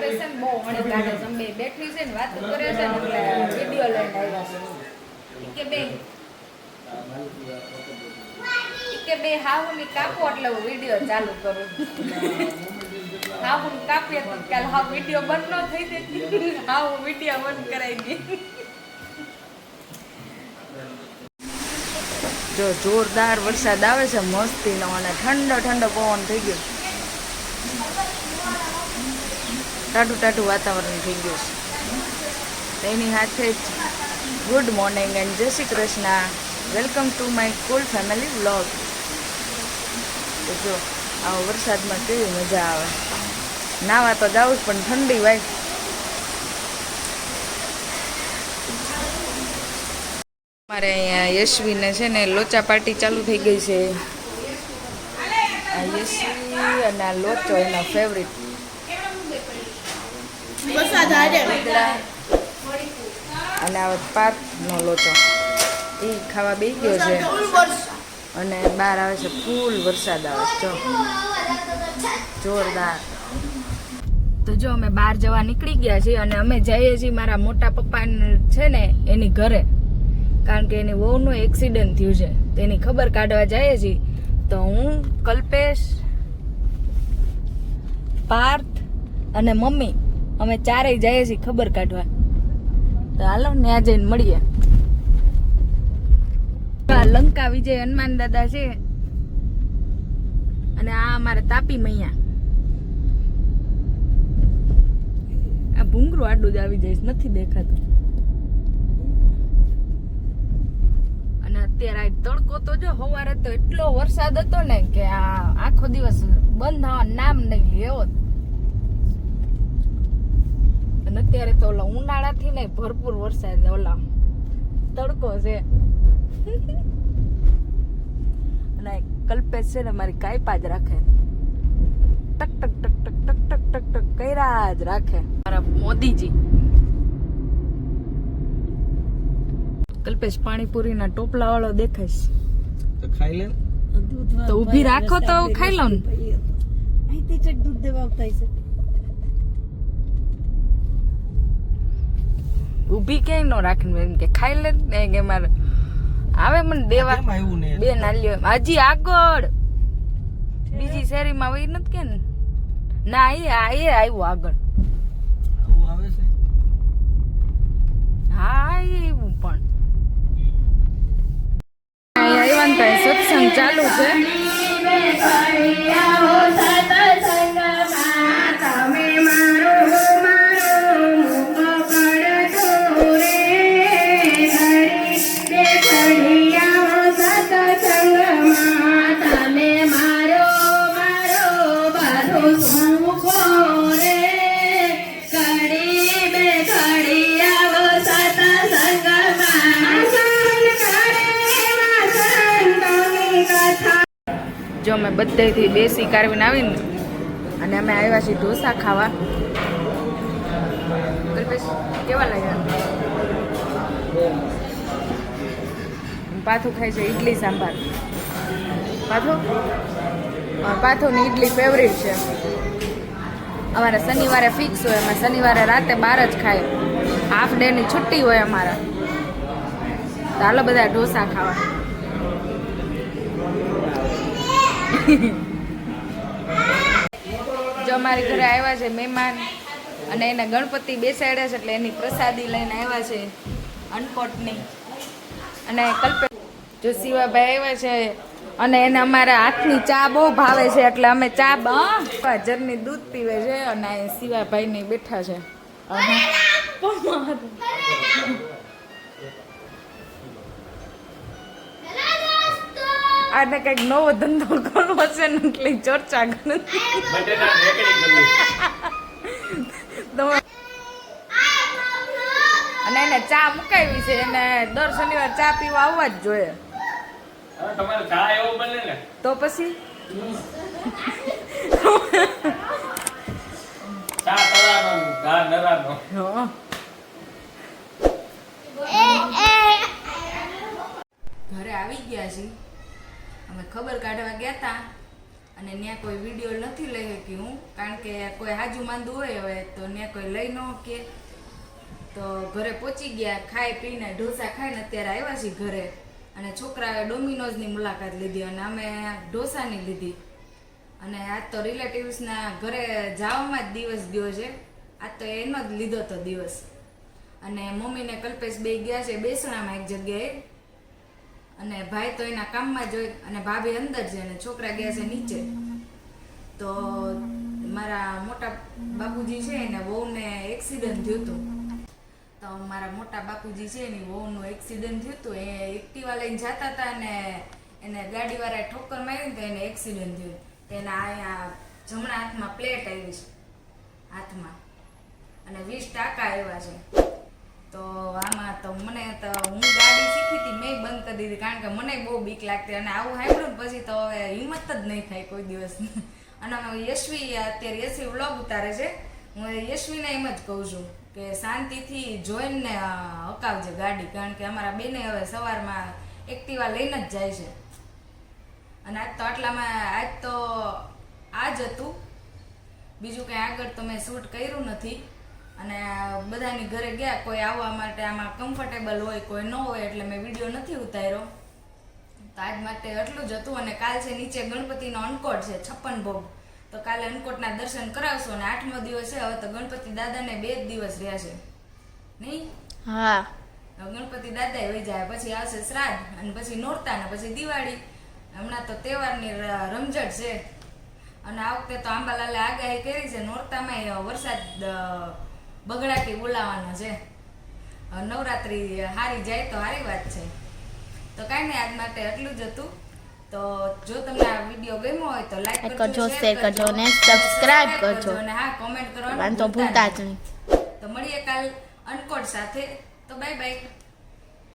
કલ્પેશ છે ને બહુ વણી કાઢે છે. અમે બેઠી છે ને વાતો કરે છે ને એટલે વિડીયો લઈને આવ્યા છે. કે બે હાહુની કાપો એટલે હું વિડીયો ચાલુ કરું. હાહુ કાપીએ તો કાલ હા વિડીયો બંધ ન થઈ જાય. હાહુ વિડીયો બંધ કરાવી દે. જો જોરદાર વરસાદ આવે છે મસ્તીનો અને ઠંડો ઠંડો પવન થઈ ગયો. ટાટું ટાટું વાતાવરણ થઈ ગયું છે. એની સાથે જ ગુડ મોર્નિંગ એન્ડ જય Shri Krishna. Welcome to my cool family vlog. તો જો આવો વરસાદમાં કેવી મજા આવે. નાવા તો જાવ જ પણ ઠંડી વાય. અમારે અહીંયા યશવીને છે ને લોચા પાર્ટી ચાલુ થઈ ગઈ છે. આ યશવી અને આ લોચો એનો ફેવરિટ. અને આ પાતનો લોચો એ ખાવા બેસી ગયો છે. અને બહાર આવે છે ફૂલ વરસાદ આવે છે જોરદાર. તો જો અમે બહાર જવા નીકળી ગયા છીએ અને અમે જઈએ છીએ મારા મોટા પપ્પા છે ને એની ઘરે. કારણ કે એની વહુનું એક્સિડન્ટ થયું છે તેની ખબર કાઢવા જઈએ છીએ. તો હું કલ્પેશ, પાર્થ અને મમ્મી અમે ચારેય જઈએ છીએ ખબર કાઢવા. તો હાલો ત્યાં જઈને મળીએ. લંકા વિજય હનુમાન દાદા છે અને આ અમારે તાપી મૈયા. આ ભૂંગરું આડું જ આવી જાય નથી દેખાતું. અને અત્યારે આ તડકો તો જો સવારે તો એટલો વરસાદ હતો ને કે આ આખો દિવસ બંધ થવાનું નામ નહીં લેવો. અને અત્યારે તો ઓલા ઉનાળાથી નહીં ભરપૂર વરસાદ ઓલા તડકો છે. અને કલ્પેશ છે ને મારી કાયપા જ રાખે. ટક ટક ટક ટક ટક ટક ટક ટક કર્યા જ રાખે મારા મોદીજી. કલ્પેશ પાણીપુરીના ટોપલા વાળો દેખાઈશ તો ખાઈ લે. તો ઊભી રાખો તો ખાઈ લઉં ને. અહીંથી ચક દૂધ દેવા આવતા છે. ઊભી ક્યાંય ન રાખીને એમ કે ખાઈ લે ને કે મારે આવે મને દેવા. બે નાલ્યો હજી આગળ બીજી શેરીમાં વહી નથી કે ને. ના એ આવ્યું આગળ. આવે છે હા એવું પણ અહીંયા સત્સંગ ચાલુ છે. જો અમે બધેથી બેસી કારવીને આવીને અને અમે આવ્યા છીએ ઢોસા ખાવા. કેવા લાગ્યા? પાથું ખાય છે ઈડલી સાંભાર. પાથુની ઈડલી ફેવરિટ છે અમારે. શનિવારે ફિક્સ હોય. અમે શનિવારે રાતે 12 જ ખાય. હાફ ડે ની છુટ્ટી હોય અમારા. તો હાલો બધા ઢોસા ખાવા. જો અમારી ઘરે આવ્યા છે મહેમાન અને એને ગણપતિ બેસાડ્યા છે એટલે એની પ્રસાદી લઈને આવ્યા છે અનકોટની. અને કલ્પે જો શિવાભાઈ આવ્યા છે અને એને અમારા હાથની ચા બહુ ભાવે છે એટલે અમે ચા જરની દૂધ પીવે છે. અને શિવાભાઈ ને બેઠા છે. આને કઈક નવો ધંધો કરવો છે ને એટલે ચર્ચા કરે. અને એને ચા મુકાવી છે. એને દર શનિવાર ચા પીવા આવવા જ જોઈએ. તો પછી ઘરે આવી ગયા છીએ. અમે ખબર કાઢવા ગયા હતા અને ત્યાં કોઈ વિડીયો નથી લઈ શકી હું, કારણ કે કોઈ હાજુ માંદું હોય હવે તો ત્યાં કોઈ લઈ ન કે. તો ઘરે પહોંચી ગયા, ખાઈ પીને ઢોસા ખાઈને અત્યારે આવ્યા છીએ ઘરે. અને છોકરાએ ડોમિનોઝની મુલાકાત લીધી અને અમે ઢોસાની લીધી. અને આજ તો રિલેટિવ્સના ઘરે જવામાં જ દિવસ ગયો છે. આજ તો એનો જ લીધો તો દિવસ. અને મમ્મીને કલ્પેશ બે ગયા છે બેસણામાં એક જગ્યાએ, અને ભાઈ તો એના કામમાં જ હોય, અને ભાભી અંદર છે અને છોકરા ગયા છે નીચે. તો મારા મોટા બાપુજી છે એને વહુને એક્સિડન્ટ થયું હતું. તો મારા મોટા બાપુજી છે એની વહુનું એક્સિડન્ટ થયું હતું. એ એક્ટિવા લઈને જતા હતા અને એને ગાડીવાળાએ ઠોકર મારી તો એને એક્સિડન્ટ થયું. એના અહીંયા જમણા હાથમાં પ્લેટ આવી છે હાથમાં, અને 20 ટાંકા આવ્યા છે. તો આમાં તો મને તો હું ગાડી શીખી હતી મેં બંધ કરી દીધી, કારણ કે મને બહુ બીક લાગતી. અને આવું સાંભળ્યું ને પછી તો હવે હિંમત જ નહીં થાય કોઈ દિવસ. અને યશવી અત્યારે યશવી વ્લોગ ઉતારે છે. હું યશવીને એમ જ કહું છું કે શાંતિથી જોઈને હકાવજે ગાડી, કારણ કે અમારા બેને હવે સવારમાં એક્ટિવા લઈને જ જાય છે. અને આજ તો આટલામાં આજ હતું, બીજું કંઈ આગળ તો મેં શૂટ કર્યું નથી. અને બધાની ઘરે ગયા, કોઈ આવવા માટે આમાં કમ્ફર્ટેબલ હોય કોઈ ન હોય, એટલે મેં વિડીયો નથી ઉતાર્યો. તો આજ માટે એટલું જ હતું. અને કાલ છે નીચે ગણપતિનો અન્નકોટ છે 56 ભોગ, તો કાલે અન્નકોટના દર્શન કરાવશો. અને 8મો દિવસ છે, હવે તો ગણપતિ દાદાને 2 જ દિવસ રહ્યા છે નહીં? હા, ગણપતિ દાદા વહી જાય, પછી આવશે શ્રાદ્ધ, અને પછી નોરતા, ને પછી દિવાળી. હમણાં તો તહેવારની રમઝટ છે. અને આ વખતે તો આંબાલાલે આગાહી કરી છે નોરતામાં વરસાદ બગડાટી બોલાવવાનો છે. નવરાત્રી હારી જાય તો સારી વાત છે. તો કાંઈ નહીં, આજ માટે એટલું જ હતું. તો જો તમને આ વિડીયો ગમ્યો હોય તો લાઈક કરજો, શેર કરજો અને સબસ્ક્રાઇબ કરજો. અને હા, કોમેન્ટ કરવાનું ભૂલતા જ નહીં. તો મળીએ કાલ અનકોટ સાથે. તો બાય બાય.